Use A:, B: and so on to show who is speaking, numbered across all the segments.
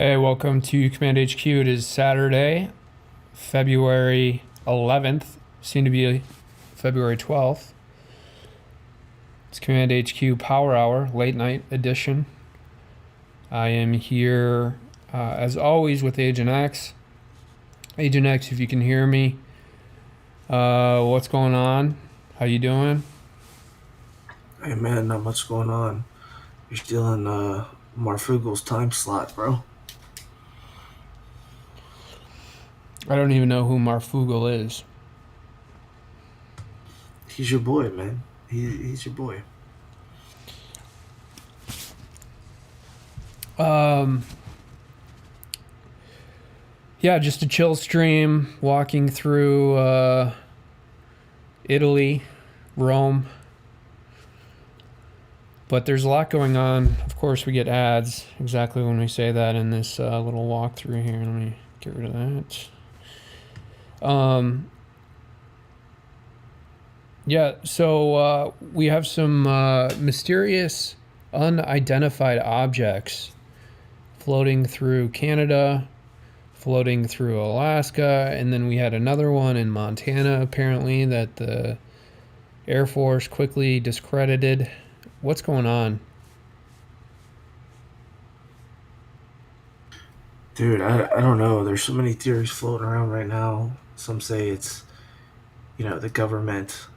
A: Hey, welcome to Command HQ. It is Saturday, February 11th, soon to be February 12th. It's Command HQ Power Hour, late night edition. I am here, as always, with Agent X. Agent X, if you can hear me, what's going on? How you doing?
B: Hey man, not much going on. You're still in Marfugel's time slot, bro.
A: I don't even know who Marfugal is.
B: He's your boy, man. He's your boy.
A: Um, yeah, just a chill stream, walking through Italy, Rome. But there's a lot going on. Of course, we get ads exactly when we say that in this little walkthrough here. Let me get rid of that. Yeah, so we have some mysterious, unidentified objects floating through Canada, floating through Alaska, and then we had another one in Montana, apparently, that the Air Force quickly discredited. What's going on?
B: Dude, I don't know. There's so many theories floating around right now. Some say it's, the government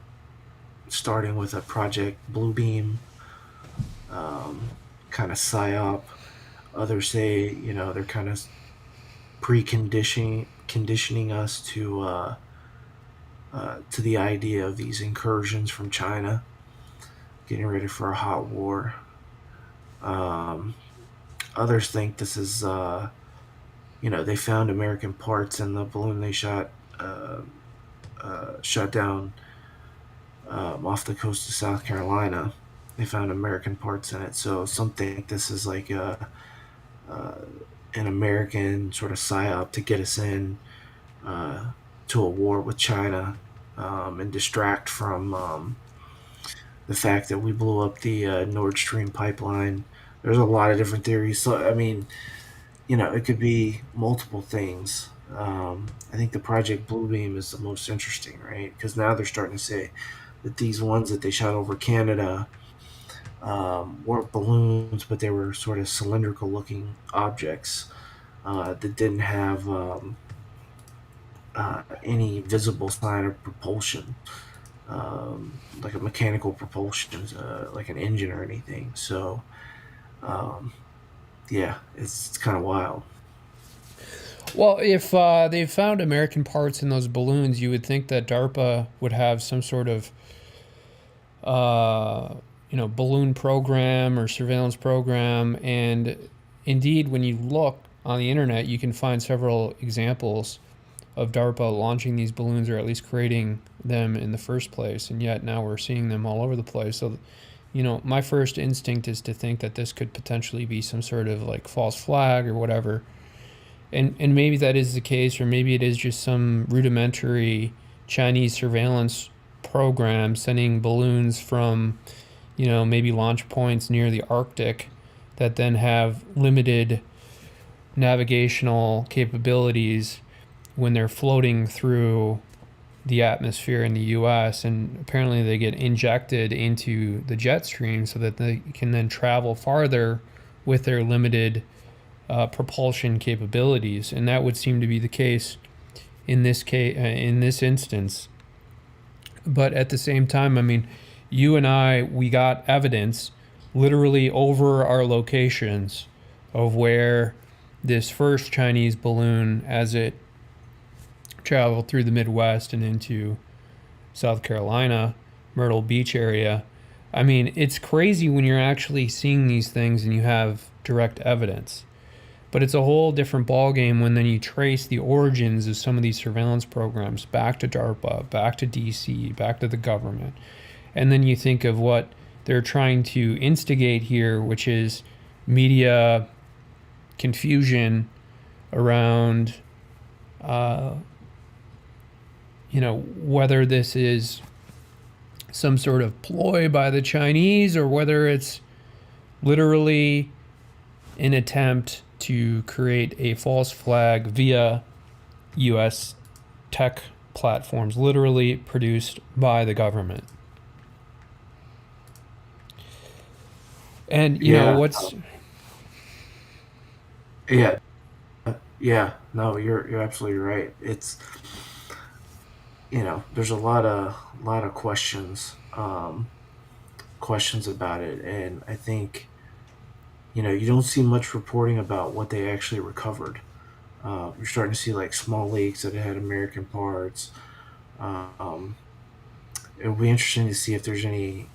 B: starting with a Project Bluebeam kind of psyop. Others say, they're kind of conditioning us to the idea of these incursions from China, getting ready for a hot war. Um, Others think this is, they found American parts in the balloon they shot down off the coast of South Carolina. They found American parts in it, so some think this is like uh, an American sort of psyop to get us in to a war with China and distract from the fact that we blew up the Nord Stream pipeline. There's a lot of different theories. So, I mean, it could be multiple things. I think the Project Bluebeam is the most interesting, right? Because now they're starting to say that these ones that they shot over Canada weren't balloons, but they were sort of cylindrical looking objects that didn't have any visible sign of propulsion, like a mechanical propulsion, like an engine or anything. So, um, yeah, it's kind of wild.
A: Well, if they found American parts in those balloons, you would think that DARPA would have some sort of, balloon program or surveillance program. And indeed, when you look on the internet, you can find several examples of DARPA launching these balloons or at least creating them in the first place. And yet now we're seeing them all over the place. So, my first instinct is to think that this could potentially be some sort of like false flag or whatever. And maybe that is the case, or maybe it is just some rudimentary Chinese surveillance program sending balloons from, maybe launch points near the Arctic that then have limited navigational capabilities when they're floating through the atmosphere in the US, and apparently they get injected into the jet stream so that they can then travel farther with their limited propulsion capabilities, and that would seem to be the case in this instance. But at the same time, I mean, you and I, we got evidence literally over our locations of where this first Chinese balloon, as it traveled through the Midwest and into South Carolina, Myrtle Beach area. I mean, it's crazy when you're actually seeing these things and you have direct evidence. But it's a whole different ballgame when then you trace the origins of some of these surveillance programs back to DARPA, back to DC, back to the government. And then you think of what they're trying to instigate here, which is media confusion around, whether this is some sort of ploy by the Chinese or whether it's literally an attempt to create a false flag via U.S. tech platforms, literally produced by the government. And
B: Yeah,
A: what's
B: yeah, yeah. No, you're absolutely right. It's there's a lot of questions about it, and I think you don't see much reporting about what they actually recovered. You're starting to see like small leaks that had American parts. Um, It'll be interesting to see if there's any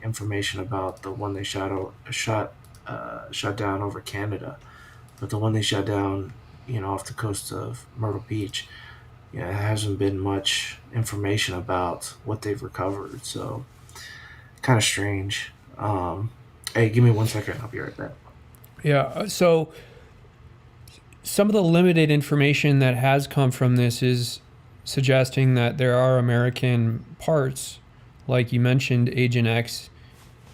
B: information about the one they shot down over Canada, but the one they shot down, off the coast of Myrtle Beach. There hasn't been much information about what they've recovered, so kind of strange. Hey, give me 1 second. I'll be right back.
A: Yeah, so some of the limited information that has come from this is suggesting that there are American parts, like you mentioned, Agent X,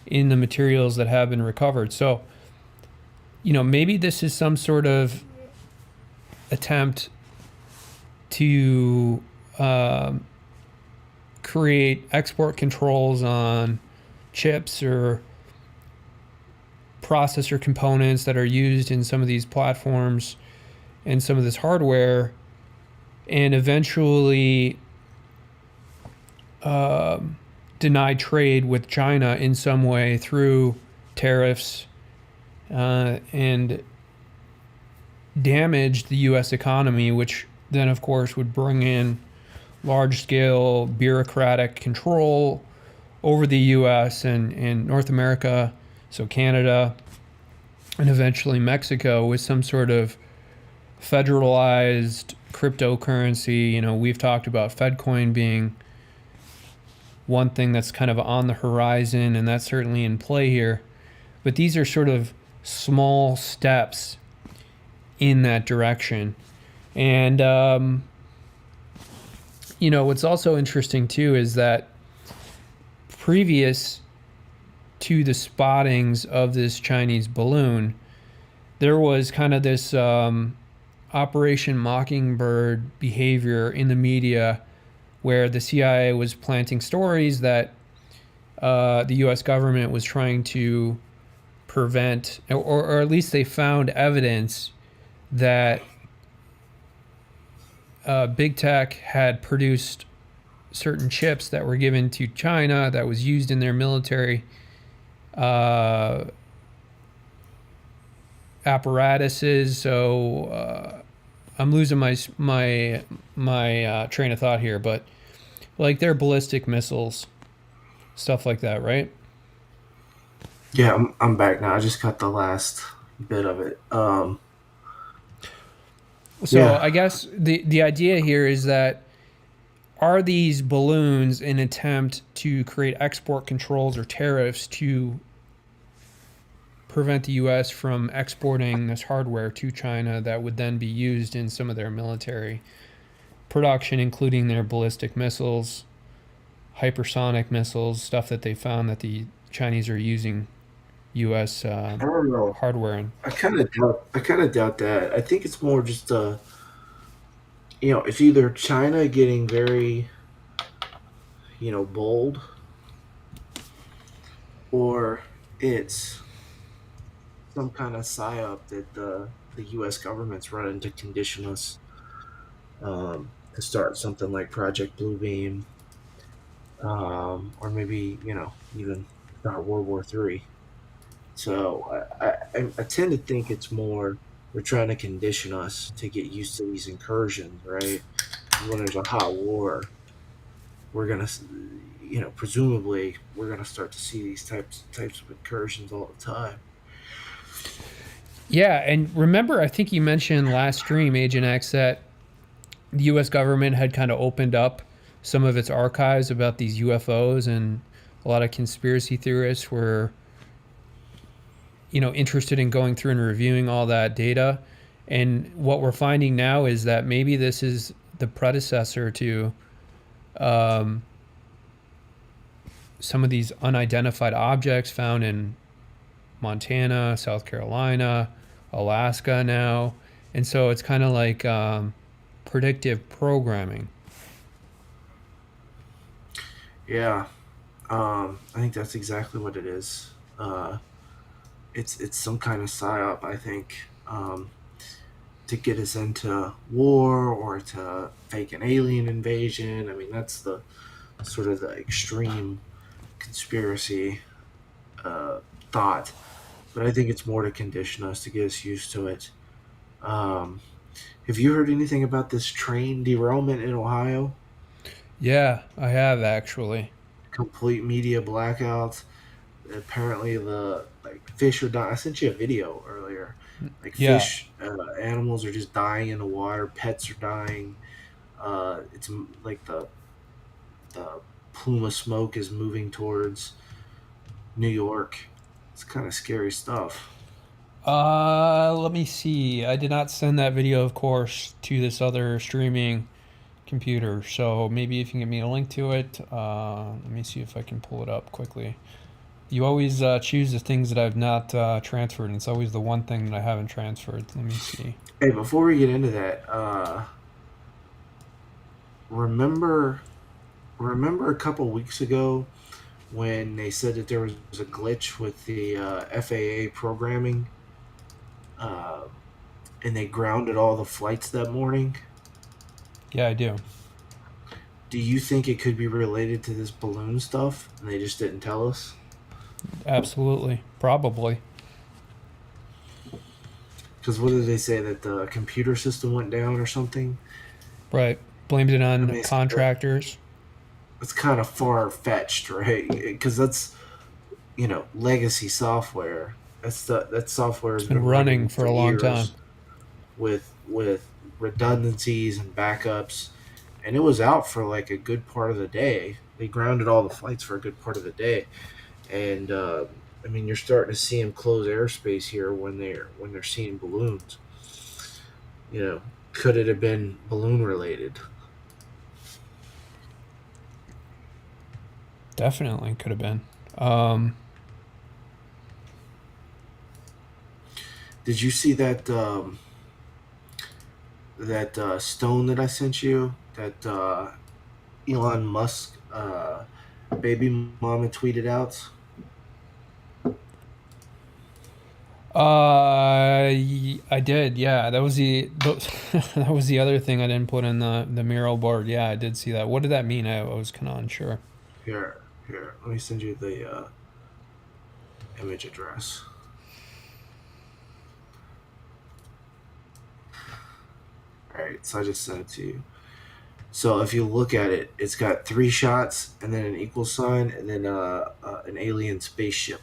A: in the materials that have been recovered. So, maybe this is some sort of attempt to create export controls on chips or processor components that are used in some of these platforms and some of this hardware, and eventually deny trade with China in some way through tariffs, and damage the U.S. economy, which then, of course, would bring in large-scale bureaucratic control over the U.S. and North America, so Canada, and eventually Mexico, with some sort of federalized cryptocurrency. We've talked about FedCoin being one thing that's kind of on the horizon, and that's certainly in play here. But these are sort of small steps in that direction. And, what's also interesting, too, is that previous to the spottings of this Chinese balloon, there was kind of this Operation Mockingbird behavior in the media where the CIA was planting stories that the U.S. government was trying to prevent, or at least they found evidence that big tech had produced certain chips that were given to China that was used in their military apparatuses. So I'm losing my train of thought here, but like their ballistic missiles, stuff like that, right?
B: Yeah, I'm back now. I just got the last bit of it.
A: So
B: Yeah,
A: I guess the idea here is that, are these balloons an attempt to create export controls or tariffs to prevent the U.S. from exporting this hardware to China that would then be used in some of their military production, including their ballistic missiles, hypersonic missiles, stuff that they found that the Chinese are using U.S.
B: I don't know.
A: hardware in?
B: I kind of doubt that. I think it's more just it's either China getting very bold, or it's some kind of psyop that the U.S. government's running to condition us to start something like Project Bluebeam, or maybe even start World War III. So I tend to think it's more they're trying to condition us to get used to these incursions, right? When there's a hot war, we're gonna, presumably we're gonna start to see these types of incursions all the time.
A: Yeah, and remember, I think you mentioned last stream, Agent X, that the U.S. government had kind of opened up some of its archives about these UFOs, and a lot of conspiracy theorists were, interested in going through and reviewing all that data. And what we're finding now is that maybe this is the predecessor to some of these unidentified objects found in Montana, South Carolina, Alaska now, and so it's kind of like predictive programming.
B: Yeah, I think that's exactly what it is. Uh, it's some kind of psyop, I think, to get us into war or to fake an alien invasion. I mean, that's the sort of the extreme conspiracy uh, thought, but I think it's more to condition us to get us used to it. Um, have you heard anything about this train derailment in Ohio?
A: Yeah, I have actually.
B: Complete media blackouts. Apparently, the like fish are dying. I sent you a video earlier. Like
A: Yeah.
B: fish, animals are just dying in the water. Pets are dying. It's like the plume of smoke is moving towards New York. It's kind of scary stuff.
A: Let me see. I did not send that video, of course, to this other streaming computer. So maybe if you can get me a link to it, let me see if I can pull it up quickly. You always choose the things that I've not transferred, and it's always the one thing that I haven't transferred. Let me see.
B: Hey, before we get into that, remember remember a couple weeks ago when they said that there was a glitch with the FAA programming, uh, and they grounded all the flights that morning?
A: Yeah, I do.
B: Do you think it could be related to this balloon stuff, and they just didn't tell us?
A: Absolutely. Probably.
B: Because what did they say, that the computer system went down or something?
A: Right. Blamed it
B: I
A: on
B: mean,
A: contractors.
B: it's kind of far fetched, right? Because that's, legacy software. That software
A: It's
B: has
A: been
B: been
A: running
B: running
A: for
B: for
A: a long time.
B: years with redundancies and backups, and it was out for like a good part of the day. They grounded all the flights for a good part of the day, and I mean, you're starting to see them close airspace here when they're seeing balloons. Could it have been balloon related?
A: Definitely could have been. Um,
B: Did you see that stone that I sent you? That Elon Musk baby mama tweeted out.
A: I did. Yeah, that was that was the other thing I didn't put in the mural board. Yeah, I did see that. What did that mean? I was kind of unsure.
B: Here. Let me send you the image address. All right, so I just sent it to you. So if you look at it, it's got three shots and then an equal sign and then an alien spaceship.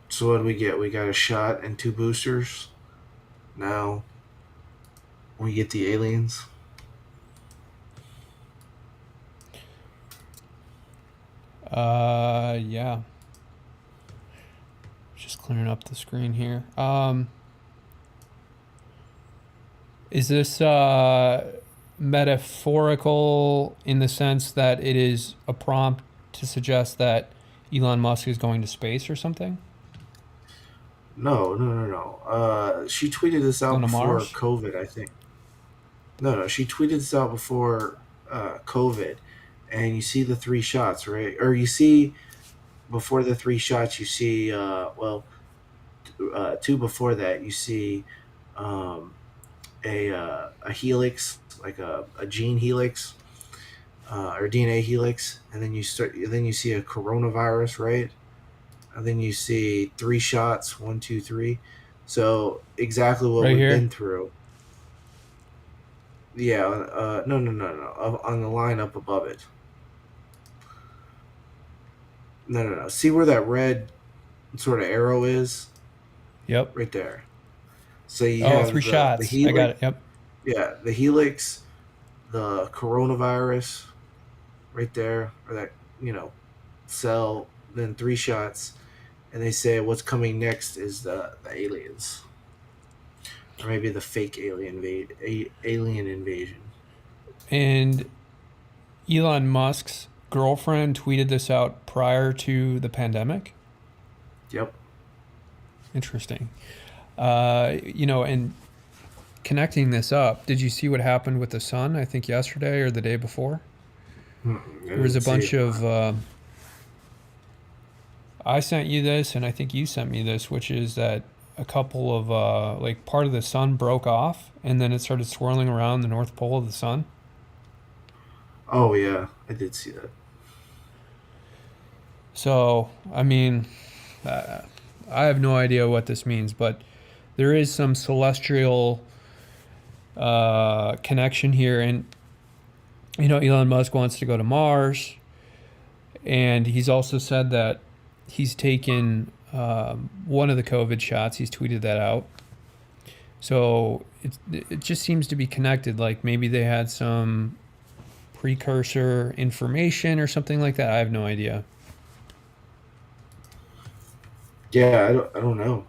B: So what do we get? We got a shot and two boosters. Now we get the aliens.
A: Yeah. Just clearing up the screen here. Is this metaphorical in the sense that it is a prompt to suggest that Elon Musk is going to space or something?
B: No, no, no, no. She tweeted this
A: Going
B: out
A: to
B: before
A: Mars?
B: COVID, I think. No, no, she tweeted this out before COVID, and you see the three shots, right? Or you see before the three shots, you see two before that, you see um, a helix, like a gene helix or DNA helix, and then you see a coronavirus, right? And then you see three shots, one, two, three. So exactly what
A: Right
B: we've
A: here?
B: been through. Yeah, no, no, no, no. On the line up above it. No, no, no. See where that red sort of arrow is?
A: Yep.
B: Right there. So you
A: Oh, three
B: have the
A: shots. I got
B: helix.
A: it. Yep.
B: Yeah, the helix, the coronavirus, right there, or that cell. Then three shots, and they say what's coming next is the aliens, or maybe the fake alien invasion.
A: And Elon Musk's girlfriend tweeted this out prior to the pandemic.
B: Yep.
A: Interesting. And connecting this up, did you see what happened with the sun? I think yesterday or the day before.
B: I
A: There was a
B: didn't see
A: bunch
B: it.
A: of. I sent you this, and I think you sent me this, which is that a couple of like part of the sun broke off, and then it started swirling around the north pole of the sun.
B: Oh yeah, I did see that.
A: So, I mean, uh, I have no idea what this means, but there is some celestial connection here. And, Elon Musk wants to go to Mars. And he's also said that he's taken one of the COVID shots. He's tweeted that out. So it just seems to be connected. Like maybe they had some precursor information or something like that. I have no idea.
B: Yeah, I don't know.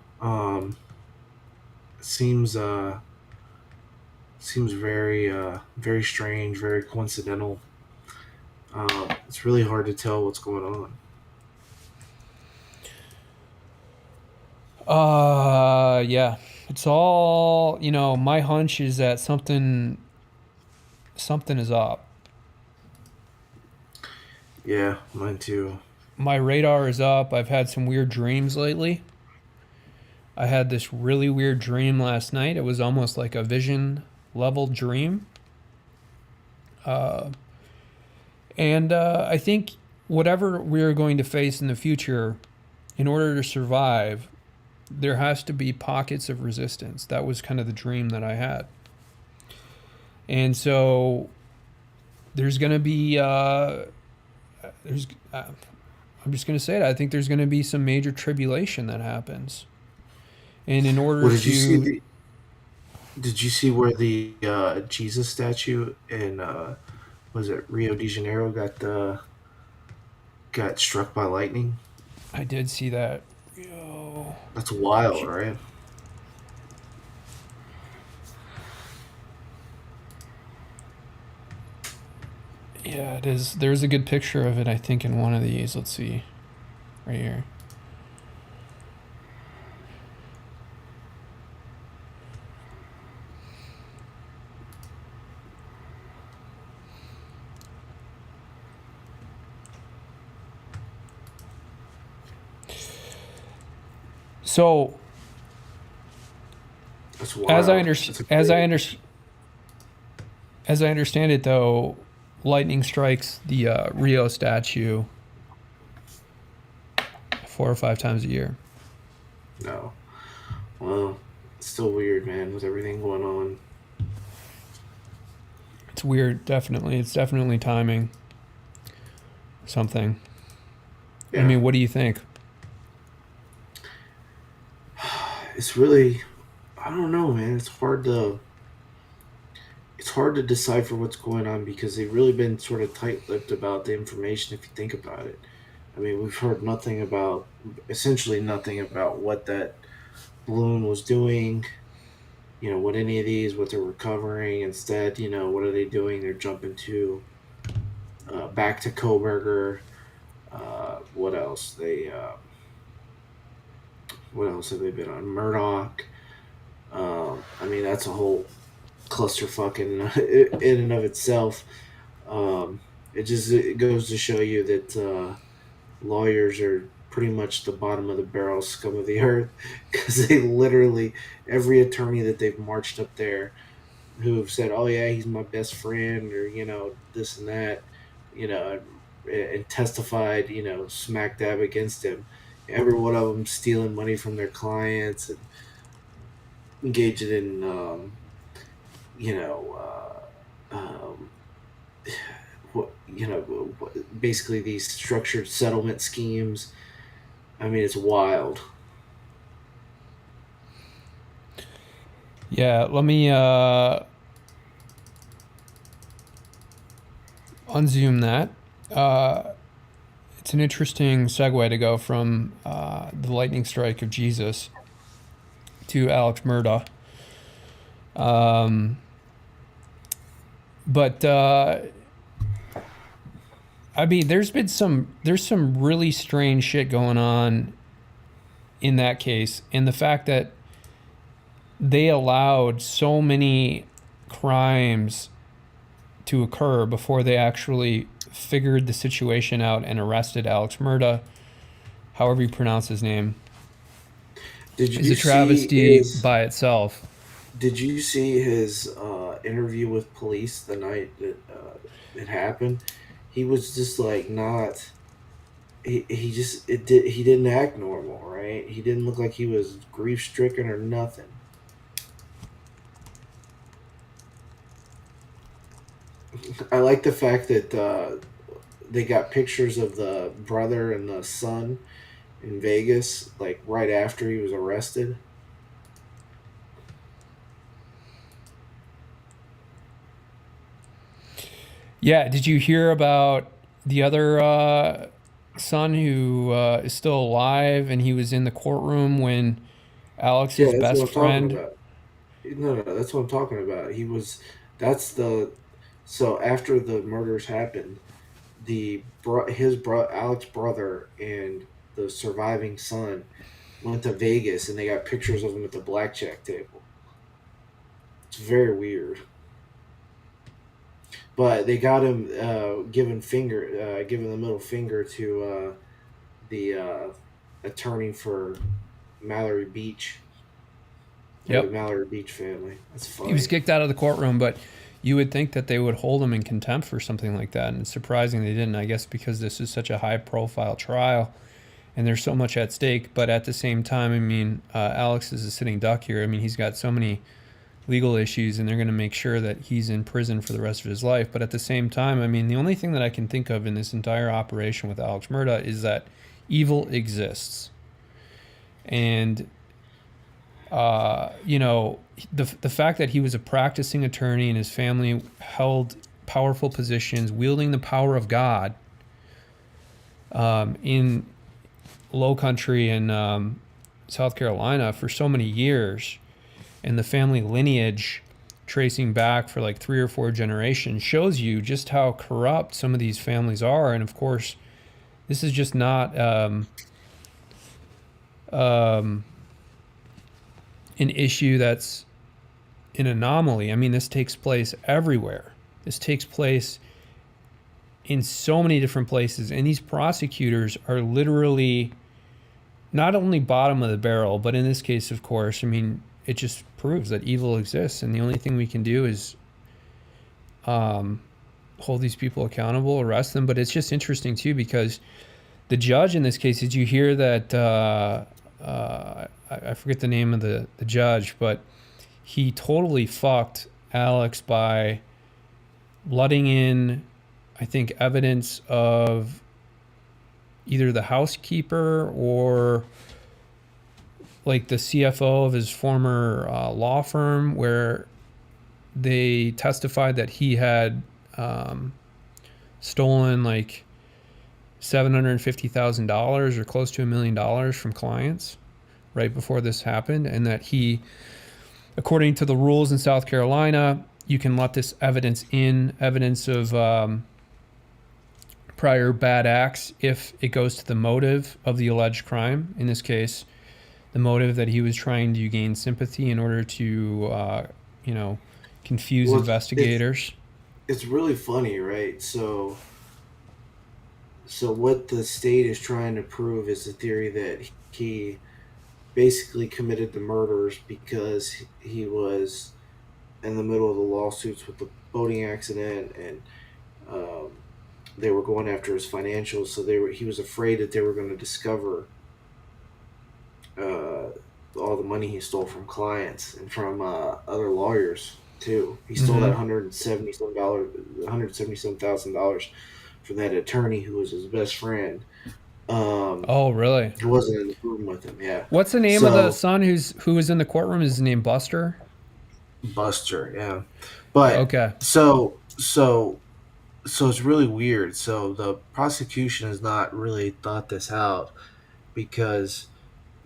B: It seems very strange, very coincidental. It's really hard to tell what's going on.
A: Yeah. It's all, my hunch is that something is up.
B: Yeah, mine too.
A: My radar is up. I've had some weird dreams lately. I had this really weird dream last night. It was almost like a vision level dream. Uh, and I think whatever we're going to face in the future, in order to survive, there has to be pockets of resistance. That was kind of the dream that I had. And so there's going to be, there's, I'm just going to say it. I think there's going to be some major tribulation that happens. And in
B: Well,
A: order
B: did you see
A: to,
B: the? Did you see where the Jesus statue in was it Rio de Janeiro got struck by lightning?
A: I did see that. Yo.
B: That's wild, right?
A: Yeah, it is. There's a good picture of it, I think, in one of these. Let's see. Right here. So,
B: That's
A: as I
B: wild.
A: under,
B: That's a
A: as I
B: great.
A: under, as I understand it, though, lightning strikes the Rio statue 4 or 5 times a year.
B: No. Well, it's still weird, man, with everything going on.
A: It's weird. Definitely, it's definitely timing. Something. I
B: Yeah,
A: mean, what do you think?
B: it's really. I don't know, man. It's hard to decipher what's going on because they've really been sort of tight-lipped about the information. If you think about it, I mean, we've heard nothing about, essentially nothing about what that balloon was doing. What any of these, what they're recovering. Instead, what are they doing? They're jumping to back to Koberger. What else? What else have they been on? Murdoch. I mean, that's a whole clusterfuck in and of itself. It goes to show you that lawyers are pretty much the bottom of the barrel scum of the earth because they literally every attorney that they've marched up there who have said, "Oh yeah, he's my best friend," or this and that, and testified, smack dab against him. Every one of them stealing money from their clients and engaging in, you know, what basically these structured settlement schemes. I mean, it's wild.
A: Yeah, let me unzoom that. It's an interesting segue to go from the lightning strike of Jesus to Alex Murdaugh. Um, but I mean, there's some really strange shit going on in that case, and the fact that they allowed so many crimes to occur before they actually figured the situation out and arrested Alex Murda, however you pronounce his name,
B: Did
A: is
B: you
A: a
B: see
A: travesty
B: his
A: by itself.
B: Did you see his interview with police the night that it happened? He was just like not. He just he didn't act normal, right? He didn't look like he was grief stricken or nothing. I like the fact that they got pictures of the brother and the son in Vegas, like right after he was arrested.
A: Yeah, did you hear about the other son who is still alive and he was in the courtroom when
B: Yeah,
A: Alex's
B: that's
A: best
B: what I'm talking
A: friend.
B: about. No, that's what I'm talking about. He was. That's the. So after the murders happened, Alex brother and the surviving son went to Vegas and they got pictures of him at the blackjack table. It's very weird. But they got him giving the middle finger to the attorney for Mallory Beach or the
A: Yep.
B: Mallory Beach family. That's
A: He was
B: funny.
A: kicked out of the courtroom, but you would think that they would hold him in contempt for something like that. And it's surprising they didn't, I guess, because this is such a high profile trial and there's so much at stake. But at the same time, I mean, Alex is a sitting duck here. I mean, he's got so many legal issues and they're going to make sure that he's in prison for the rest of his life. But at the same time, I mean, the only thing that I can think of in this entire operation with Alex Murda is that evil exists. And you know, the fact that he was a practicing attorney and his family held powerful positions, wielding the power of God in Low Country in South Carolina for so many years, and the family lineage tracing back for like 3 or 4 generations shows you just how corrupt some of these families are. And of course, this is just not um, an issue that's an anomaly. I mean, this takes place everywhere. This takes place in so many different places. And these prosecutors are literally not only bottom of the barrel, but in this case, of course, I mean, it just proves that evil exists. And the only thing we can do is hold these people accountable, arrest them. But it's just interesting, too, because the judge in this case, did you hear that? I forget the name of the judge, but he totally fucked Alex by letting in, I think, evidence of either the housekeeper or like the CFO of his former law firm, where they testified that he had stolen like $750,000 or close to $1 million from clients right before this happened, and that he, according to the rules in South Carolina, you can let this evidence in, evidence of prior bad acts, if it goes to the motive of the alleged crime. In this case, the motive that he was trying to gain sympathy in order to, you know, confuse
B: Well,
A: investigators.
B: it's really funny, right? So what the state is trying to prove is the theory that he basically committed the murders because he was in the middle of the lawsuits with the boating accident, and um, they were going after his financials. So he was afraid that they were going to discover uh, all the money he stole from clients and from other lawyers too. He stole that
A: Mm-hmm.
B: $177,000 from that attorney who was his best friend.
A: Oh, really?
B: Who wasn't in the room with him. Yeah.
A: What's the name of the
B: So
A: son who was in the courtroom? Is his name Buster?
B: Buster, yeah. But
A: Okay.
B: so it's really weird. So the prosecution has not really thought this out because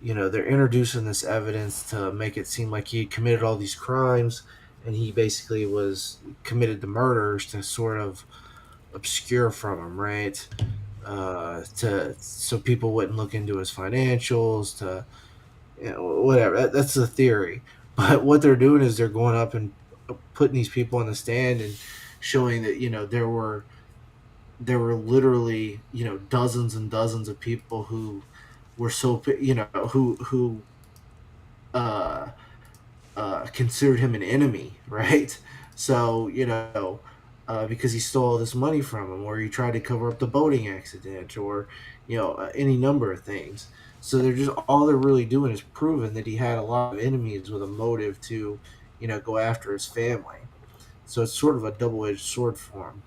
B: they're introducing this evidence to make it seem like he committed all these crimes and he basically was committed the murders to sort of obscure from him, right? To so people wouldn't look into his financials, to whatever. That's the theory. But what they're doing is they're going up and putting these people on the stand and showing that there were literally dozens and dozens of people who were so who uh, considered him an enemy, right? So because he stole all this money from him, or he tried to cover up the boating accident, or any number of things. So they're really doing is proving that he had a lot of enemies with a motive to go after his family. So it's sort of a double-edged sword for him.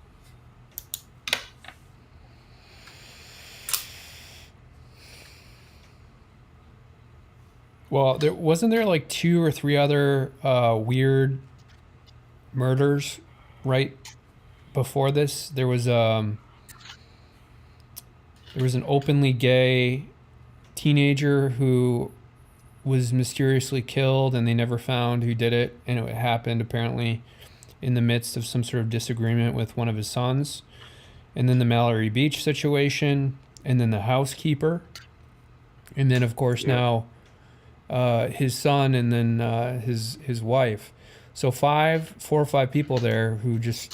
A: Well, there wasn't there like two or three other weird murders right before this. There was an openly gay teenager who was mysteriously killed, and they never found who did it. And it happened apparently in the midst of some sort of disagreement with one of his sons. And then the Mallory Beach situation, and then the housekeeper, and then of course
B: Yep.
A: now his son, and then his wife. So 4 or 5 people there who just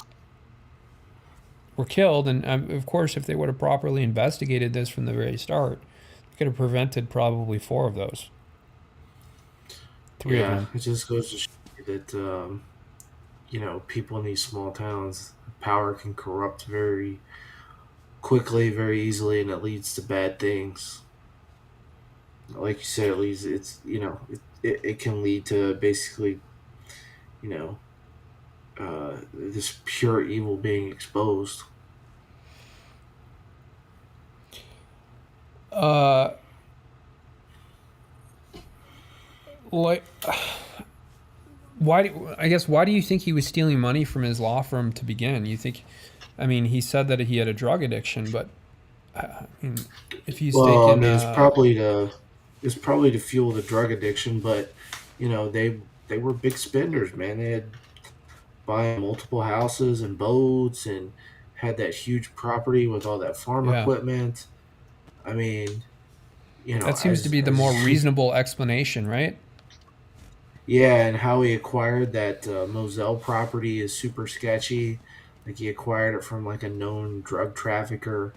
A: were killed. And of course, if they would have properly investigated this from the very start, they could have prevented probably 4 of those, 3 of
B: Yeah,
A: them.
B: it just goes to show you that people in these small towns, power can corrupt very quickly, very easily, and it leads to bad things. Like you said, it leads. It's it can lead to basically you know this pure evil being exposed.
A: Uh, like, why do you think he was stealing money from his law firm to begin? You think, I mean, he said that he had a drug addiction, but I mean, if he's
B: Well, I
A: taking,
B: mean, it's probably to fuel the drug addiction, but they were big spenders, man. They had buying multiple houses and boats and had that huge property with all that farm
A: yeah,
B: equipment. I mean,
A: that seems to be the more
B: as
A: reasonable explanation, right?
B: yeah, and how he acquired that Moselle property is super sketchy. Like he acquired it from like a known drug trafficker,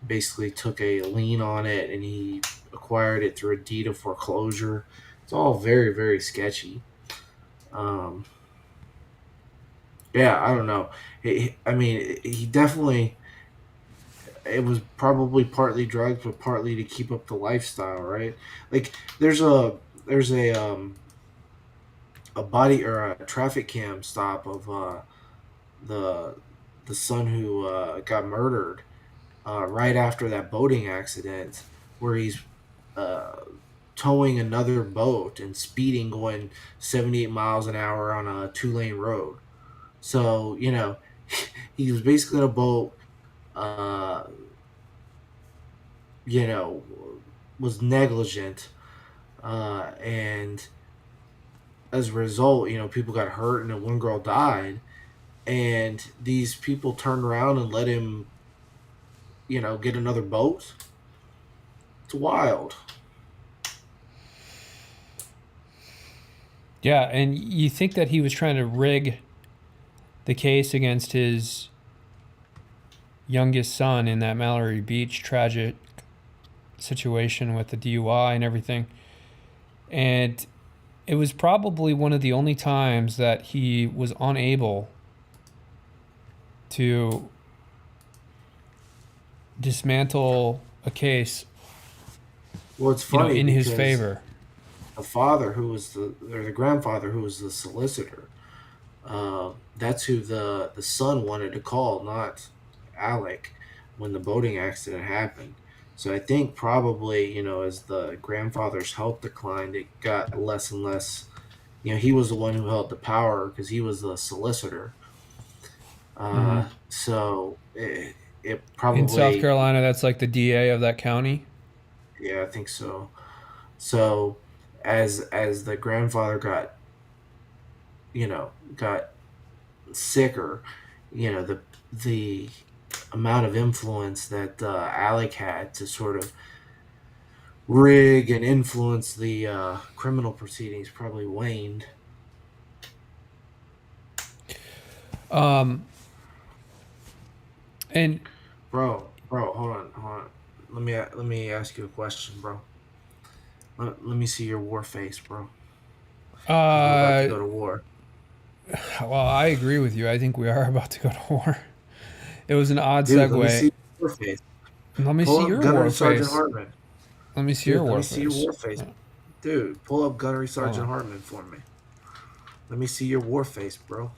B: basically took a lien on it, and he acquired it through a deed of foreclosure. It's all very, very sketchy. Um, yeah, I don't know. I mean, he definitely. It was probably partly drugs, but partly to keep up the lifestyle, right? Like, there's a body or a traffic cam stop of the the son who got murdered right after that boating accident, where he's uh, towing another boat and speeding, going 78 miles an hour on a 2-lane road. So he was basically in a boat. Uh, you know, was negligent, and as a result, people got hurt and one girl died. And these people turned around and let him, get another boat. It's wild.
A: Yeah, and you think that he was trying to rig the case against his youngest son in that Mallory Beach tragic situation with the DUI and everything. And it was probably one of the only times that he was unable to dismantle a case,
B: Well, it's funny
A: in his
B: because
A: favor.
B: the father, who was or the grandfather, who was the solicitor, that's who the son wanted to call, not Alec, when the boating accident happened. So I think probably as the grandfather's health declined, it got less and less. He was the one who held the power because he was the solicitor.
A: Hmm.
B: So it
A: In South
B: probably,
A: Carolina, that's like the DA of that county.
B: yeah, I think so. So as the grandfather got sicker, the amount of influence that Alec had to sort of rig and influence the criminal proceedings probably waned.
A: Um, and
B: Bro, hold on. Let me ask you a question, bro. Let me see your war face, bro. Because we're about to
A: uh,
B: go to war.
A: well, I agree with you. I think we are about to go to war. It was an odd
B: Dude, let me
A: segue.
B: see your war face.
A: Let me
B: Pull
A: see
B: up
A: your war
B: Gunnery Sergeant
A: face.
B: Hartman.
A: Let me see your
B: Dude, let
A: war
B: me see your
A: face.
B: war face. Dude, pull up Gunnery
A: Hold
B: Sergeant
A: on.
B: Hartman for me. Let me see your war face, bro.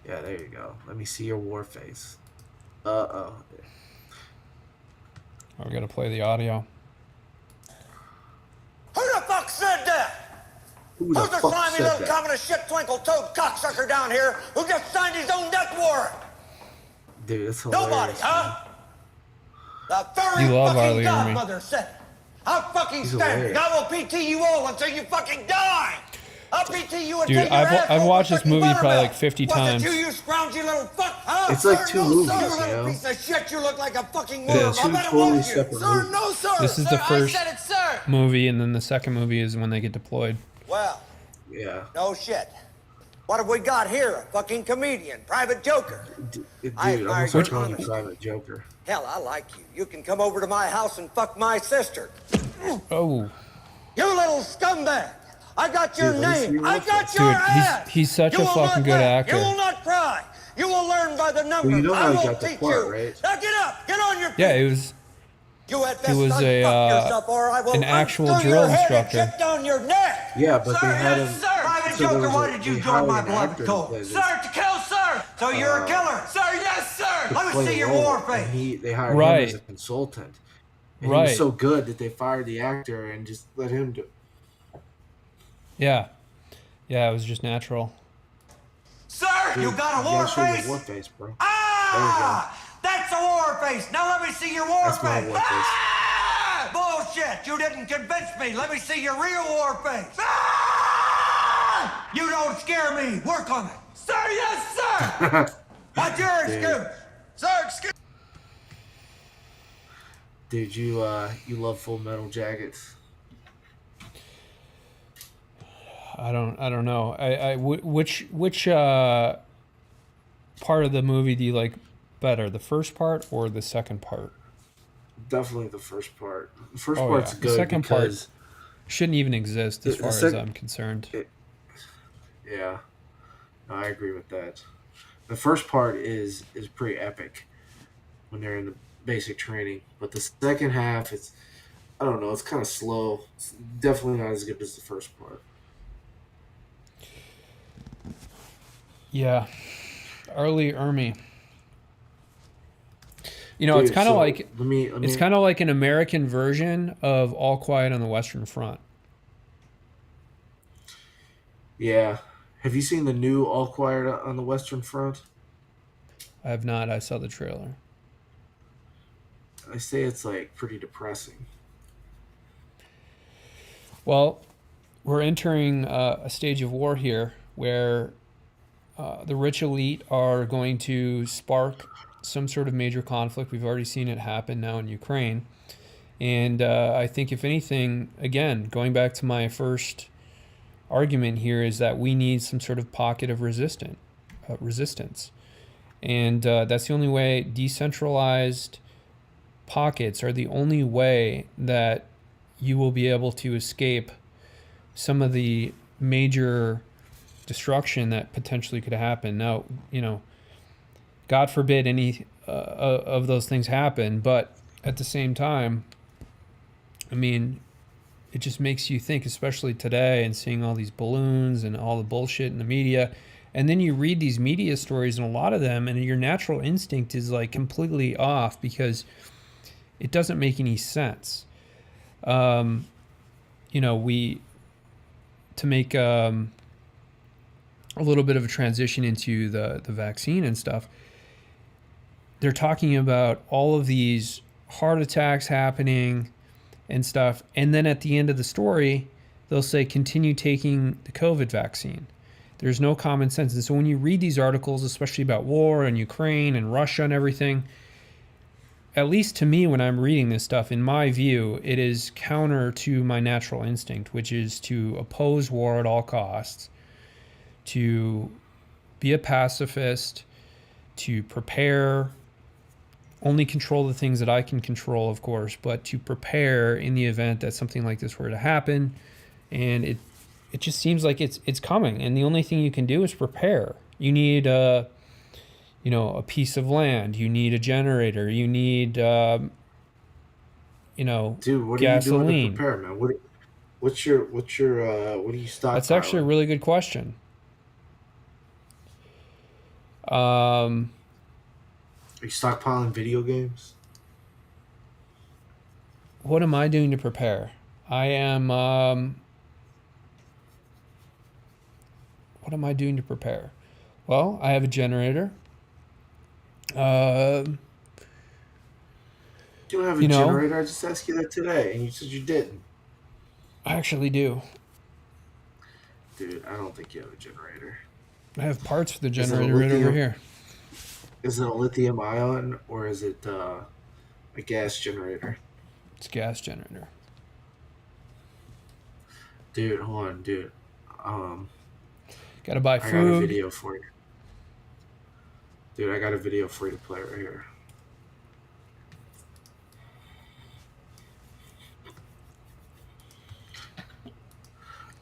B: Yeah, there you go. Let me see your war face. Uh-oh.
A: Oh, we gotta play the audio.
C: Who the fuck said that?
B: Who the
C: Who's the
B: fuck
C: slimy
B: said
C: little
B: that?
C: communist shit twinkle-toed cocksucker down here who just signed his own death warrant?
B: Dude, that's hilarious.
C: Nobody, huh? The very
A: You love
C: fucking
A: Arlie Ermy.
C: godmother said it. I'll fucking
B: He's
C: stand it.
B: hilarious.
C: I will PT you all until you fucking die. I'll PT you
A: Dude,
C: until your
A: I've
C: asshole
A: watched this
C: freaking
A: movie probably
C: buttermilk.
A: like 50
C: Was
A: times.
C: it you scroungy little fuck, huh?
B: It's like
C: Sir,
B: two
C: no,
B: movies,
C: sir,
B: you
C: you little
B: know?
C: piece of shit. You look like a fucking
A: It
C: worm.
A: is.
C: I
B: Two
C: bet it
B: totally
C: was you.
B: separate
C: Sir,
B: movies.
C: no, sir.
A: This is
C: Sir,
A: the first
C: I said it, sir.
A: movie, and then the second movie is when they get deployed.
C: Well,
B: Yeah.
C: no shit. What have we got here? A fucking comedian, private joker.
B: Dude,
C: I
B: I'm
C: admire
B: gonna
C: your
B: start calling you
C: honesty.
B: Private Joker.
C: Hell, I like you. You can come over to my house and fuck my sister.
A: Oh,
C: You little scumbag. I got your
B: Dude, let me see
C: name.
B: your
C: I
B: face.
C: got your
A: dude,
C: ass.
A: he's such
C: You
A: a
C: will
A: fucking
C: not
A: good
C: laugh.
A: actor.
C: You will not cry. You will learn by the numbers.
B: Well, you know how
C: I
B: he
C: will
B: got the
C: teach
B: part,
C: you.
B: right?
C: Now get up. Get on your feet.
A: Yeah, it was.
C: You had
A: He
C: best
A: was
C: unfuck yourself, or I will
A: an actual
C: unscrew
A: drill
C: your head
A: instructor.
C: and chip down your neck.
B: Yeah, but
C: Sir,
B: they had
C: yes,
B: him.
C: sir. Private
B: so there
C: Joker,
B: was
C: why
B: a-
C: did you
B: they
C: join
B: hired
C: my
B: an
C: beloved
B: actor to
C: cause?
B: play this.
C: Sir, to kill, sir. So you're a killer. Sir, yes, sir.
B: To
C: Let me
B: play
C: see
B: the
C: your
B: role,
C: war
B: and
C: face.
B: they hired him
A: Right.
B: as a consultant, and he was
A: Right.
B: so good that they fired the actor and just let him do.
A: Yeah. Yeah, it was just natural.
C: Sir,
B: Dude,
C: you got a
B: you
C: war
B: gotta show
C: face?
B: your war face, bro.
C: Ah! That's a war face. Now let me see your war
B: That's my
C: face.
B: war face.
C: Ah! Bullshit. You didn't convince me. Let me see your real war face. Ah! You don't scare me. Work on it. Sir, yes, sir. What's your
B: Dude.
C: excuse? Sir, excuse.
B: Dude, you love Full Metal Jackets.
A: I don't know. Which part of the movie do you like better, the first part or the second part?
B: Definitely the first part. The first
A: Oh
B: part's
A: yeah, the
B: good
A: second part
B: because
A: shouldn't even exist as
B: the
A: far as
B: sec-
A: I'm concerned.
B: yeah, no, I agree with that. The first part is pretty epic when they're in the basic training, but the second half, it's I don't know, it's kind of slow. It's definitely not as good as the first part.
A: Yeah, Arlie Ermy. You know,
B: Dude,
A: it's kind of
B: so
A: like
B: let me.
A: it's kind of like an American version of All Quiet on the Western Front.
B: Yeah, have you seen the new All Quiet on the Western Front?
A: I have not. I saw the trailer.
B: I say it's like pretty depressing.
A: Well, we're entering a stage of war here where the rich elite are going to spark some sort of major conflict. We've already seen it happen now in Ukraine. And I think, if anything, again, going back to my first argument here, is that we need some sort of pocket of resistance. And that's the only way. Decentralized pockets are the only way that you will be able to escape some of the major destruction that potentially could happen. Now, God forbid any of those things happen, but at the same time, I mean, it just makes you think, especially today, and seeing all these balloons and all the bullshit in the media. And then you read these media stories, and a lot of them, and your natural instinct is like completely off because it doesn't make any sense. We to make a little bit of a transition into the vaccine and stuff. They're talking about all of these heart attacks happening and stuff, and then at the end of the story, they'll say continue taking the COVID vaccine. There's no common sense. And so when you read these articles, especially about war and Ukraine and Russia and everything, at least to me when I'm reading this stuff, in my view, it is counter to my natural instinct, which is to oppose war at all costs, to be a pacifist, to prepare, only control the things that I can control, of course, but to prepare in the event that something like this were to happen. And it just seems like it's coming, and the only thing you can do is prepare. You need a piece of land. You need a generator. You need
B: Dude, what are you doing to
A: gasoline.
B: prepare, man? What are you
A: That's actually a
B: stockpiling?
A: really good question. Um,
B: Are you stockpiling video games?
A: what am I doing to prepare? I am. What am I doing to prepare? Well, I have a generator. Uh,
B: You don't have a
A: you know,
B: generator? I just asked you that today, and you said you didn't.
A: I actually do.
B: Dude, I don't think you have a generator.
A: I have parts for the
B: Is it a
A: generator right over
B: lithium?
A: here.
B: Is it a lithium ion or is it a gas generator?
A: It's a gas generator.
B: Dude, hold on, dude. Um,
A: Got to buy
B: I got a
A: food.
B: video for you. Dude, I got a video for you to play right here.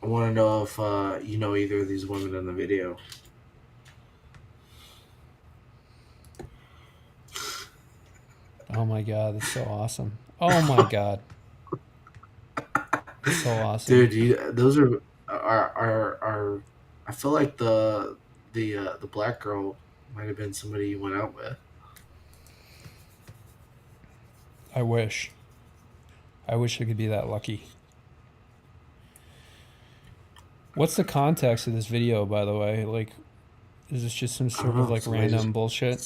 B: I want to know if you know either of these women in the video.
A: Oh my god, that's so awesome. Oh my god, that's so awesome.
B: Dude, those are I feel like the black girl might have been somebody you went out with.
A: I wish. I wish I could be that lucky. What's the context of this video, by the way? Like, is this just some
B: I don't
A: sort of
B: know.
A: like random bullshit?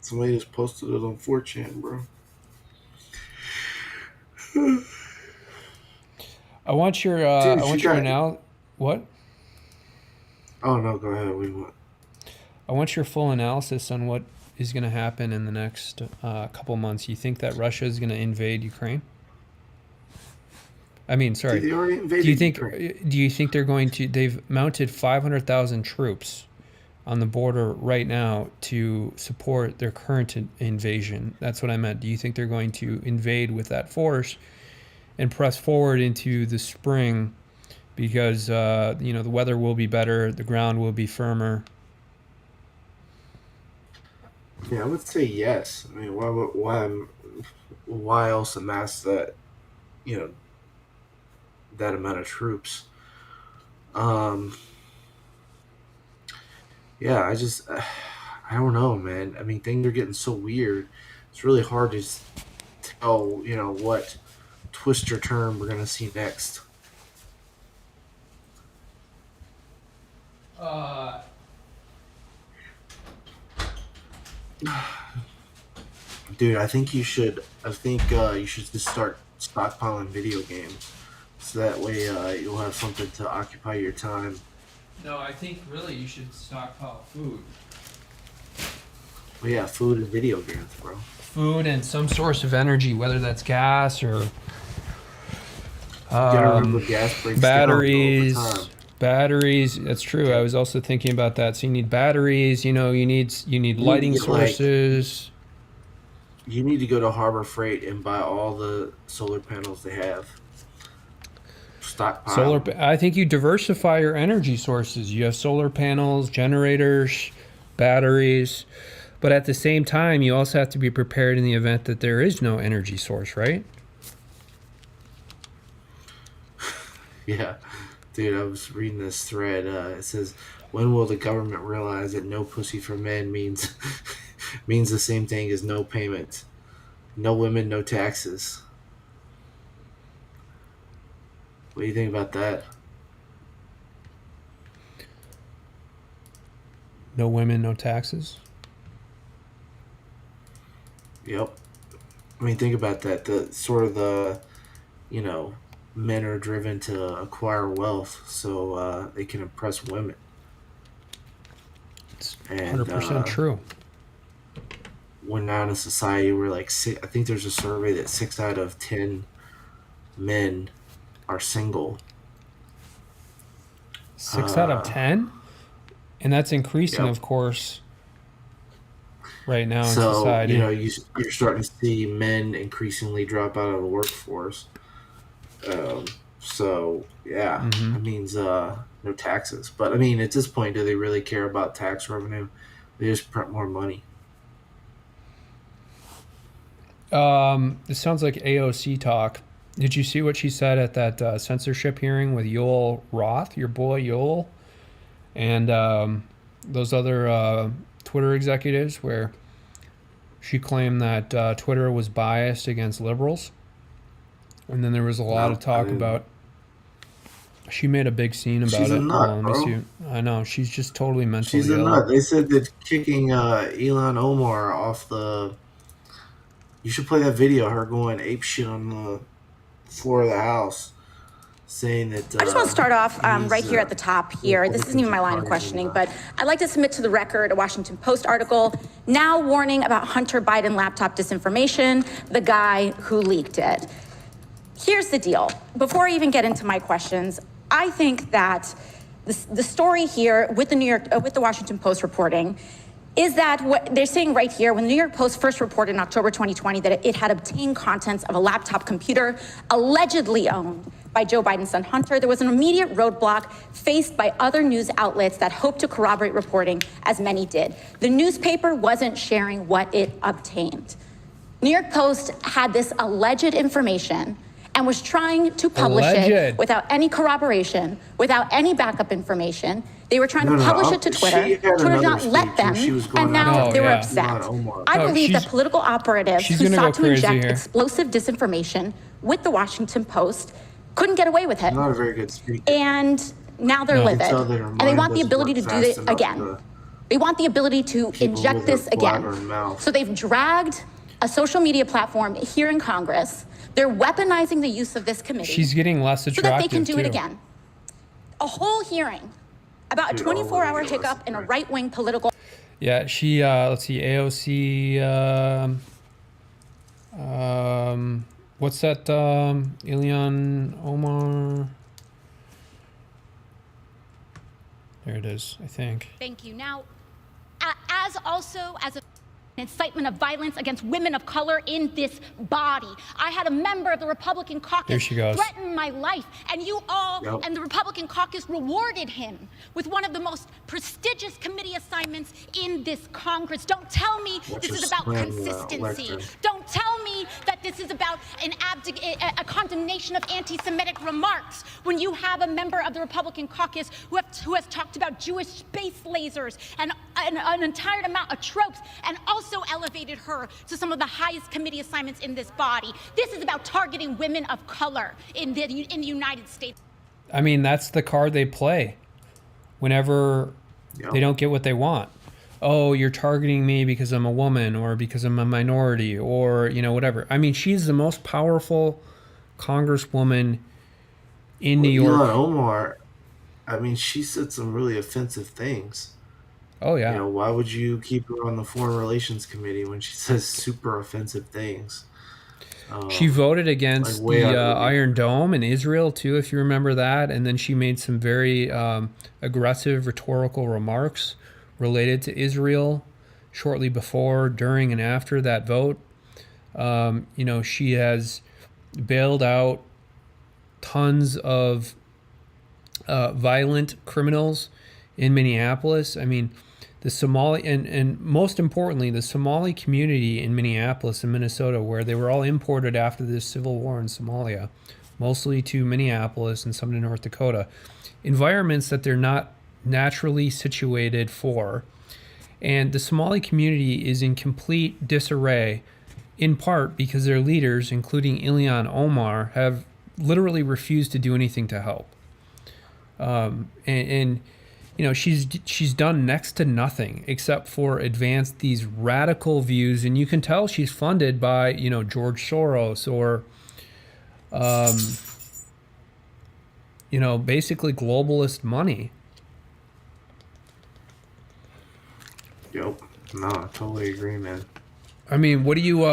B: Somebody just posted it on 4chan, bro.
A: I want your
B: Dude, she got.
A: what?
B: Oh no, go ahead. We want.
A: I want your full analysis on what is going to happen in the next couple months. You think that Russia is going to invade Ukraine? I mean, sorry.
B: Dude, they already
A: Do you
B: invaded
A: think
B: Ukraine.
A: they're going to? They've mounted 500,000 troops on the border right now to support their current invasion. That's what I meant. Do you think they're going to invade with that force and press forward into the spring because the weather will be better, the ground will be firmer?
B: Yeah, I would say yes. I mean, why else amass that you know that amount of troops? Um, yeah, I don't know, man. I mean, things are getting so weird. It's really hard to tell, what twist or turn we're gonna see next.
A: Uh,
B: Dude, I think you should. I think you should just start stockpiling video games, so that way you'll have something to occupy your time.
A: no, I think really you should stockpile food.
B: Well, yeah, food and video games, bro.
A: Food and some source of energy, whether that's gas or
B: You gotta remember, gas breaks down over
A: batteries.
B: time.
A: Batteries. That's true. I was also thinking about that. So you need batteries. You need
B: You need to
A: lighting
B: get like
A: sources.
B: you need to go to Harbor Freight and buy all the solar panels they have. Stockpile
A: Solar.
B: them.
A: I think you diversify your energy sources. You have solar panels, generators, batteries, but at the same time, you also have to be prepared in the event that there is no energy source, right?
B: Yeah, dude, I was reading this thread. It says, "When will the government realize that no pussy for men means means the same thing as no payment, no women, no taxes?" What do you think about that?
A: No women, no taxes.
B: Yep. I mean, think about that. The sort of the you know men are driven to acquire wealth so they can impress women.
A: It's
B: And
A: 100% true.
B: we're now in a society where I think there's a survey that 6 out of 10 men are single.
A: 6 out of 10? And that's increasing,
B: Yep.
A: of course, right now in
B: So
A: society.
B: you're starting to see men increasingly drop out of the workforce. So yeah,
A: Mm-hmm.
B: that means no taxes. But I mean, at this point, do they really care about tax revenue? They just print more money.
A: This sounds like AOC talk. Did you see what she said at that censorship hearing with Yoel Roth, your boy Yoel, and those other Twitter executives, where she claimed that Twitter was biased against liberals? And then there was a lot
B: No,
A: of talk
B: I didn't.
A: about. She made a big scene about
B: She's a
A: it.
B: nut,
A: Let me
B: bro.
A: see. I know she's just totally mentally
B: She's a
A: ill.
B: nut. They said that kicking Elon Omar off the. You should play that video. Her going ape shit on the floor of the house, saying that.
D: I just want to start off right here at the top here. This isn't even my line of questioning, but I'd like to submit to the record a Washington Post article now warning about Hunter Biden laptop disinformation, the guy who leaked it. Here's the deal. Before I even get into my questions, I think that the story here with the Washington Post reporting is that what they're saying right here, when the New York Post first reported in October 2020 that it had obtained contents of a laptop computer allegedly owned by Joe Biden's son Hunter, there was an immediate roadblock faced by other news outlets that hoped to corroborate reporting, as many did. The newspaper wasn't sharing what it obtained. New York Post had this alleged information and was trying to publish it without any corroboration, without any backup information. They were trying to publish it to Twitter. Twitter did not let them, and now they were upset. I believe that political operatives who sought to inject explosive disinformation with the Washington Post couldn't get away with it.
B: Not a very good speaker.
D: And now they're livid, and they want the ability to do it again. They want the ability to inject this again. So they've dragged a social media platform here in Congress. They're weaponizing the use of this committee.
A: She's getting less attractive,
D: so that they can do
A: too.
D: it again. A whole hearing about a 24-hour hiccup in a right-wing political.
A: Yeah, she. Let's see, AOC. What's that? Ilhan Omar. There it is, I think.
D: Thank you. Now, as a incitement of violence against women of color in this body. I had a member of the Republican caucus threaten my life, and you all and the Republican caucus rewarded him with one of the most prestigious committee assignments in this Congress. Don't tell me this is about consistency. Don't tell me that this is about a condemnation of anti-Semitic remarks when you have a member of the Republican caucus who has talked about Jewish space lasers and an entire amount of tropes, and also elevated her to some of the highest committee assignments in this body. This is about targeting women of color in the United States.
A: I mean, that's the card they play whenever they don't get what they want. Oh, you're targeting me because I'm a woman or because I'm a minority or, whatever. I mean, she's the most powerful congresswoman in New York.
B: Ilhan Omar, I mean, she said some really offensive things.
A: Oh, yeah.
B: Why would you keep her on the Foreign Relations Committee when she says super offensive things?
A: She voted against the Iron Dome in Israel, too, if you remember that. And then she made some very aggressive rhetorical remarks related to Israel shortly before, during, and after that vote. She has bailed out tons of violent criminals in Minneapolis. I mean, the Somali, and most importantly, the Somali community in Minneapolis and Minnesota, where they were all imported after this civil war in Somalia, mostly to Minneapolis and some to North Dakota, environments that they're not naturally situated for. And the Somali community is in complete disarray, in part because their leaders, including Ilhan Omar, have literally refused to do anything to help. She's done next to nothing except for advance these radical views, and you can tell she's funded by George Soros or basically globalist money.
B: Yep. No, I totally agree, man.
A: I mean, what do you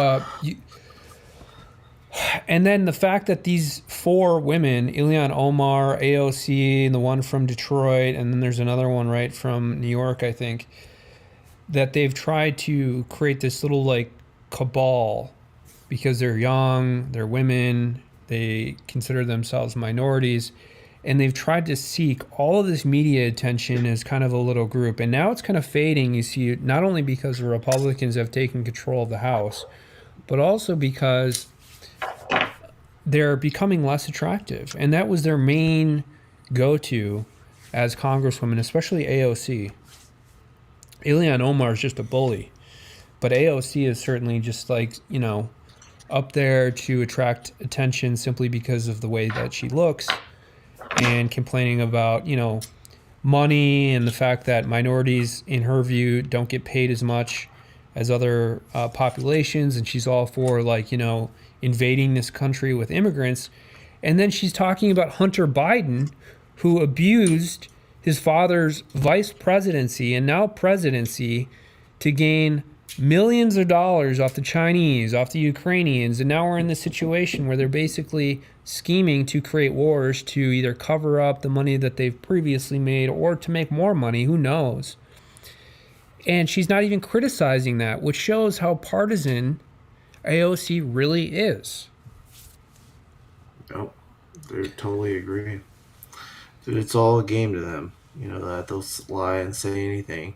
A: and then the fact that these four women, Ilhan Omar, AOC, and the one from Detroit, and then there's another one right from New York, I think, that they've tried to create this little like cabal because they're young, they're women, they consider themselves minorities, and they've tried to seek all of this media attention as kind of a little group. And now it's kind of fading, you see, not only because the Republicans have taken control of the House, but also because they're becoming less attractive. And that was their main go-to as congresswomen, especially AOC. Ilhan Omar is just a bully, but AOC is certainly just like, up there to attract attention simply because of the way that she looks, and complaining about, money and the fact that minorities, in her view, don't get paid as much as other populations. And she's all for invading this country with immigrants. And then she's talking about Hunter Biden, who abused his father's vice presidency and now presidency to gain millions of dollars off the Chinese, off the Ukrainians. And now we're in this situation where they're basically scheming to create wars to either cover up the money that they've previously made or to make more money. Who knows? And she's not even criticizing that, which shows how partisan AOC really is.
B: Nope. They totally agree. Dude, it's all a game to them. That they'll lie and say anything.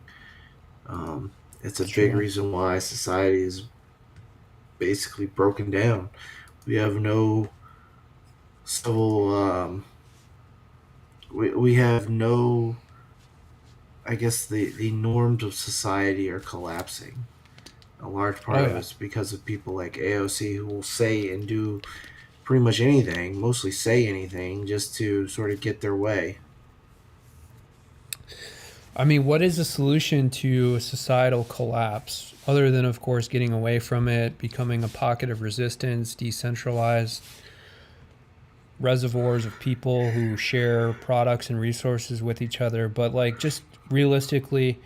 B: It's a big reason why society is basically broken down. We have no civil. We have no. I guess the norms of society are collapsing. A large part of it's because of people like AOC who will say and do pretty much anything, mostly say anything, just to sort of get their way.
A: I mean, what is the solution to a societal collapse, other than, of course, getting away from it, becoming a pocket of resistance, decentralized reservoirs of people who share products and resources with each other? But just realistically,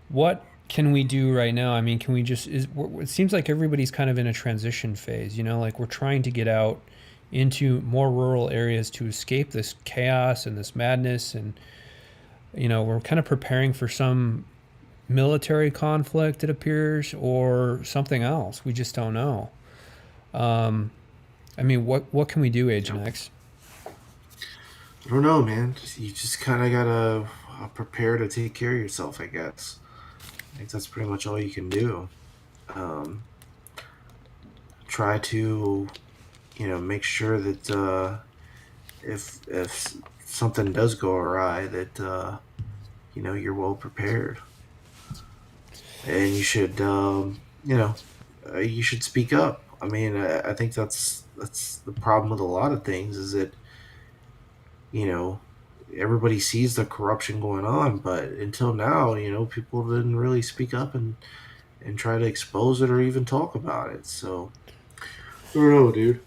A: what can we do right now? I mean, can we just, it seems like everybody's kind of in a transition phase, we're trying to get out into more rural areas to escape this chaos and this madness. And, we're kind of preparing for some military conflict, it appears, or something else. We just don't know. I mean, what can we do, Agent X?
B: I don't know, man. You just kind of gotta prepare to take care of yourself, I guess. I think that's pretty much all you can do. Try to, make sure that if something does go awry, that you're well prepared, and you should you should speak up. I mean, I think that's the problem with a lot of things is that everybody sees the corruption going on, but until now, people didn't really speak up and try to expose it or even talk about it. So I don't know, dude.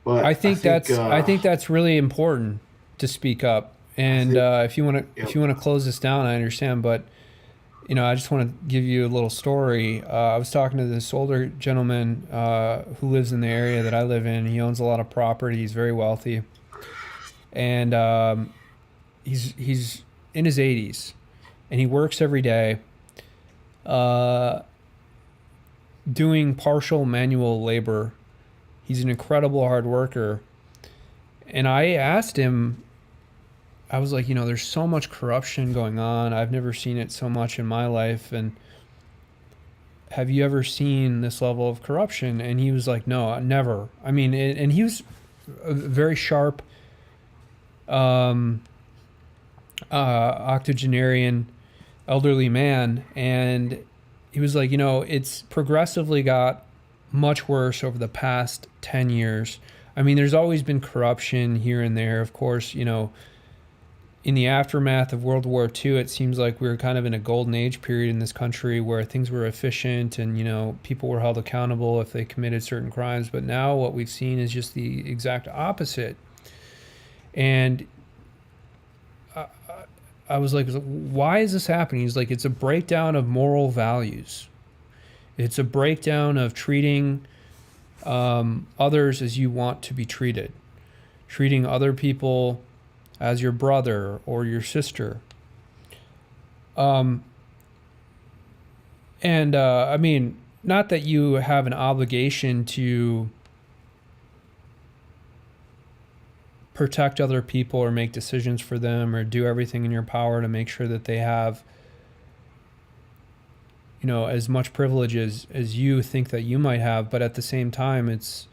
B: But
A: I think that's really important to speak up. And if you want to close this down, I understand. But I just want to give you a little story. I was talking to this older gentleman who lives in the area that I live in. He owns a lot of property. He's very wealthy, and he's in his 80s, and he works every day, doing partial manual labor. He's an incredible hard worker. And I asked him, I was like, there's so much corruption going on. I've never seen it so much in my life. And have you ever seen this level of corruption? And he was like, no, never. I mean, and he was a very sharp octogenarian elderly man. And he was like, it's progressively got much worse over the past 10 years. I mean, there's always been corruption here and there. Of course, in the aftermath of World War II, it seems like we were kind of in a golden age period in this country where things were efficient and, people were held accountable if they committed certain crimes. But now what we've seen is just the exact opposite. And I was like, why is this happening? He's like, it's a breakdown of moral values. It's a breakdown of treating others as you want to be treated, treating other people as your brother or your sister. I mean, not that you have an obligation to protect other people or make decisions for them or do everything in your power to make sure that they have, you know, as much privilege as you think that you might have, but at the same time it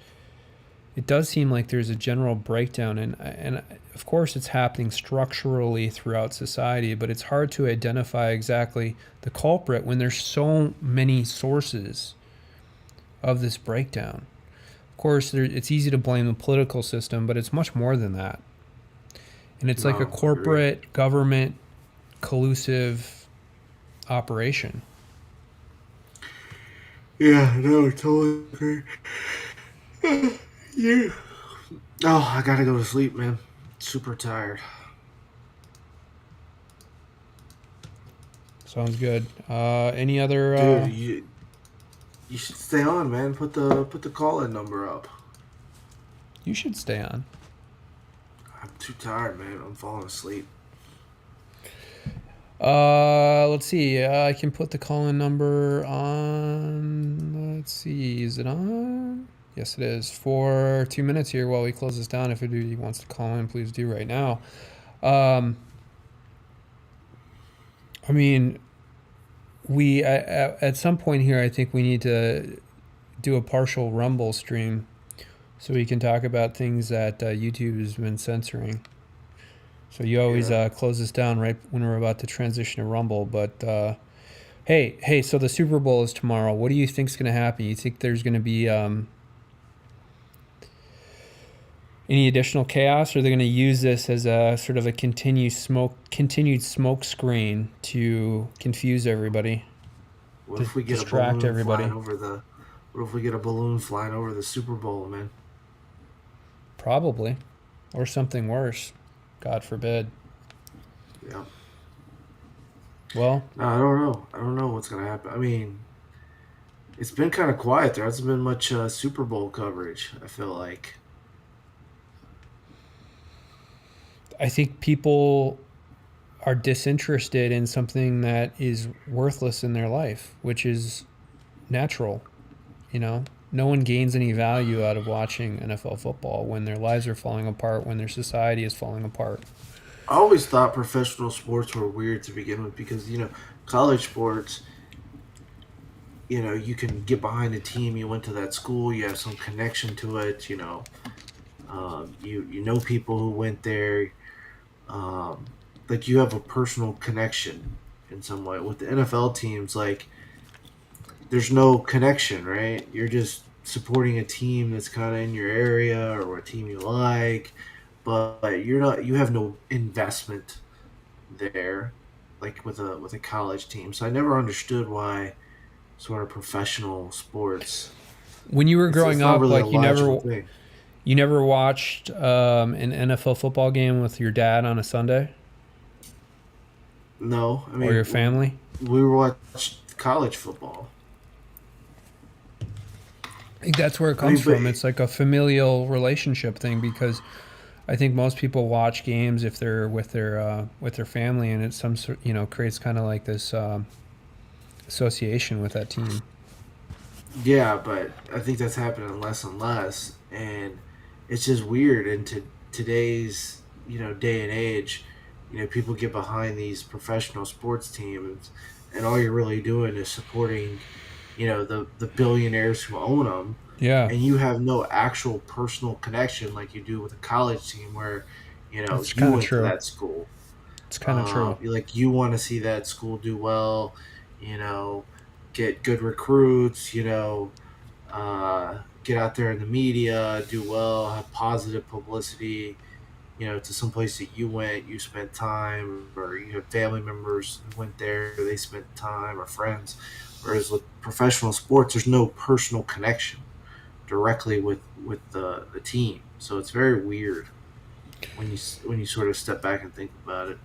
A: does seem like there's a general breakdown, and of course it's happening structurally throughout society, but it's hard to identify exactly the culprit when there's so many sources of this breakdown. Of course, it's easy to blame the political system, but it's much more than that. And it's like a corporate government collusive operation.
B: Yeah, no, I totally agree. Yeah. Oh, I gotta go to sleep, man. Super tired.
A: Sounds good. Any other?
B: Dude, you should stay on, man. Put the call-in number up.
A: You should stay on.
B: I'm too tired, man. I'm falling asleep.
A: Let's see. I can put the call-in number on. Let's see. Is it on? Yes, it is. For 2 minutes here while we close this down. If anybody wants to call in, please do right now. I mean, we at some point here, I think we need to do a partial Rumble stream so we can talk about things that YouTube has been censoring. So you always close this down right when we're about to transition to Rumble. But hey, so the Super Bowl is tomorrow. What do you think's going to happen? You think there's going to be any additional chaos, or are they going to use this as a sort of a continued smoke screen to confuse everybody?
B: What if we get
A: distract everybody?
B: What if we get a balloon flying over the Super Bowl, man?
A: Probably, or something worse. God forbid.
B: Yeah.
A: Well,
B: no, I don't know. I don't know what's gonna happen. I mean, it's been kind of quiet. There hasn't been much Super Bowl coverage, I feel like.
A: I think people are disinterested in something that is worthless in their life, which is natural. You know, no one gains any value out of watching NFL football when their lives are falling apart, when their society is falling apart.
B: I always thought professional sports were weird to begin with because, college sports, you can get behind a team. You went to that school. You have some connection to it. You know people who went there. Like you have a personal connection in some way. With the NFL teams, like there's no connection, right? You're just supporting a team that's kind of in your area or a team you like, but you have no investment there, like with a college team. So I never understood why sort of professional sports.
A: When you were growing up,
B: really
A: like you never watched an NFL football game with your dad on a Sunday?
B: No, I mean,
A: or your family?
B: We watched college football.
A: I think that's where it comes from. It's like a familial relationship thing because I think most people watch games if they're with their family, and it's some sort, creates kind of like this association with that team.
B: Yeah, but I think that's happening less and less, and it's just weird. And today's day and age, people get behind these professional sports teams, and all you're really doing is supporting the billionaires who own them.
A: Yeah.
B: And you have no actual personal connection like you do with a college team where, you went to that school.
A: It's kind of true.
B: You want to see that school do well, get good recruits, get out there in the media, do well, have positive publicity, to some place that you went, you spent time, or you have family members who went there, they spent time, or friends. Whereas with professional sports, there's no personal connection directly with the team. So it's very weird when you sort of step back and think about it.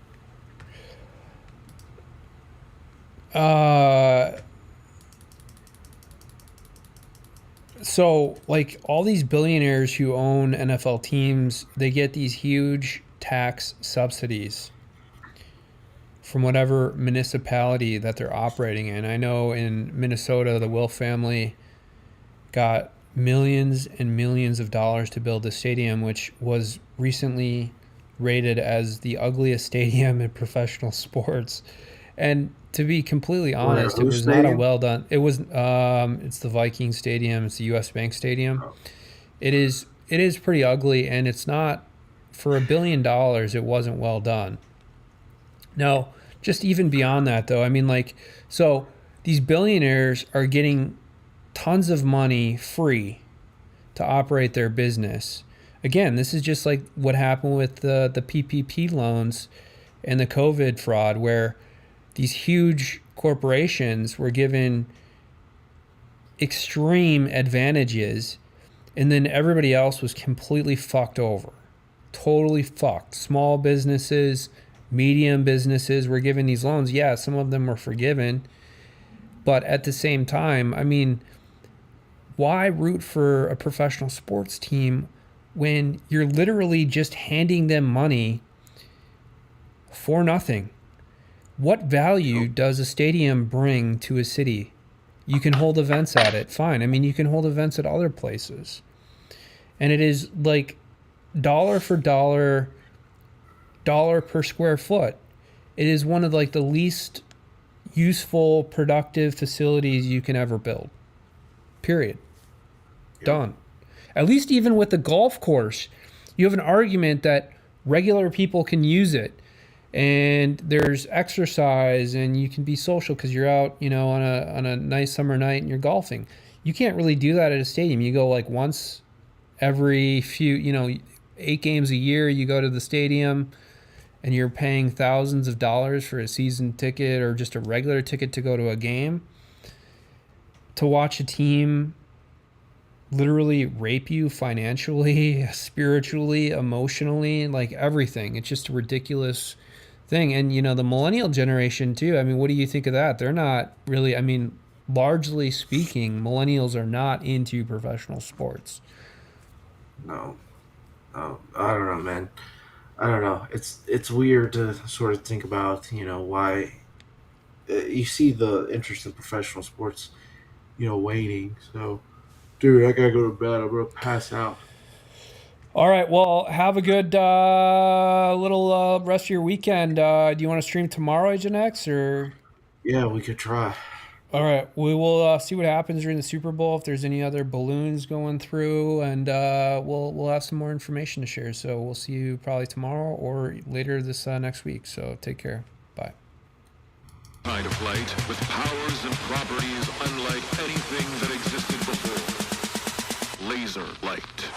A: So, like, all these billionaires who own NFL teams, they get these huge tax subsidies from whatever municipality that they're operating in. I know in Minnesota, the Will family got millions and millions of dollars to build a stadium, which was recently rated as the ugliest stadium in professional sports. And to be completely honest, it
B: whose
A: was not a
B: stadium?
A: well done. It was it's the Viking Stadium. It's the U.S. Bank Stadium.
B: Oh.
A: It is pretty ugly, and it's not for $1 billion. It wasn't well done. No, just even beyond that, though. I mean, like, so these billionaires are getting tons of money free to operate their business. Again, this is just like what happened with the PPP loans and the COVID fraud, where these huge corporations were given extreme advantages, and then everybody else was completely fucked over. Totally fucked. Small businesses, medium businesses were given these loans. Yeah, some of them were forgiven. But at the same time, I mean, why root for a professional sports team when you're literally just handing them money for nothing? What value does a stadium bring to a city? You can hold events at it, fine. I mean, you can hold events at other places. And it is like dollar for dollar, dollar per square foot. It is one of like the least useful, productive facilities you can ever build. Period.
B: Yep.
A: Done. At least even with the golf course, you have an argument that regular people can use it. And there's exercise, and you can be social because you're out, you know, on a nice summer night and you're golfing. You can't really do that at a stadium. You go like once every few, 8 games a year. You go to the stadium, and you're paying thousands of dollars for a season ticket or just a regular ticket to go to a game. To watch a team literally rape you financially, spiritually, emotionally, like everything. It's just a ridiculous thing. And, the millennial generation too, I mean, what do you think of that? They're not really, I mean, largely speaking, millennials are not into professional sports.
B: No. I don't know, man. I don't know. It's weird to sort of think about, why you see the interest in professional sports, waning. So, dude, I gotta go to bed. I'm gonna pass out.
A: All right. Well, have a good little rest of your weekend. Do you want to stream tomorrow, Agent X, or?
B: Yeah, we could try.
A: All right. We will see what happens during the Super Bowl, if there's any other balloons going through, and we'll have some more information to share. So we'll see you probably tomorrow or later this next week. So take care. Bye.
E: Kind of flight with powers and properties unlike anything that existed before. Laser light.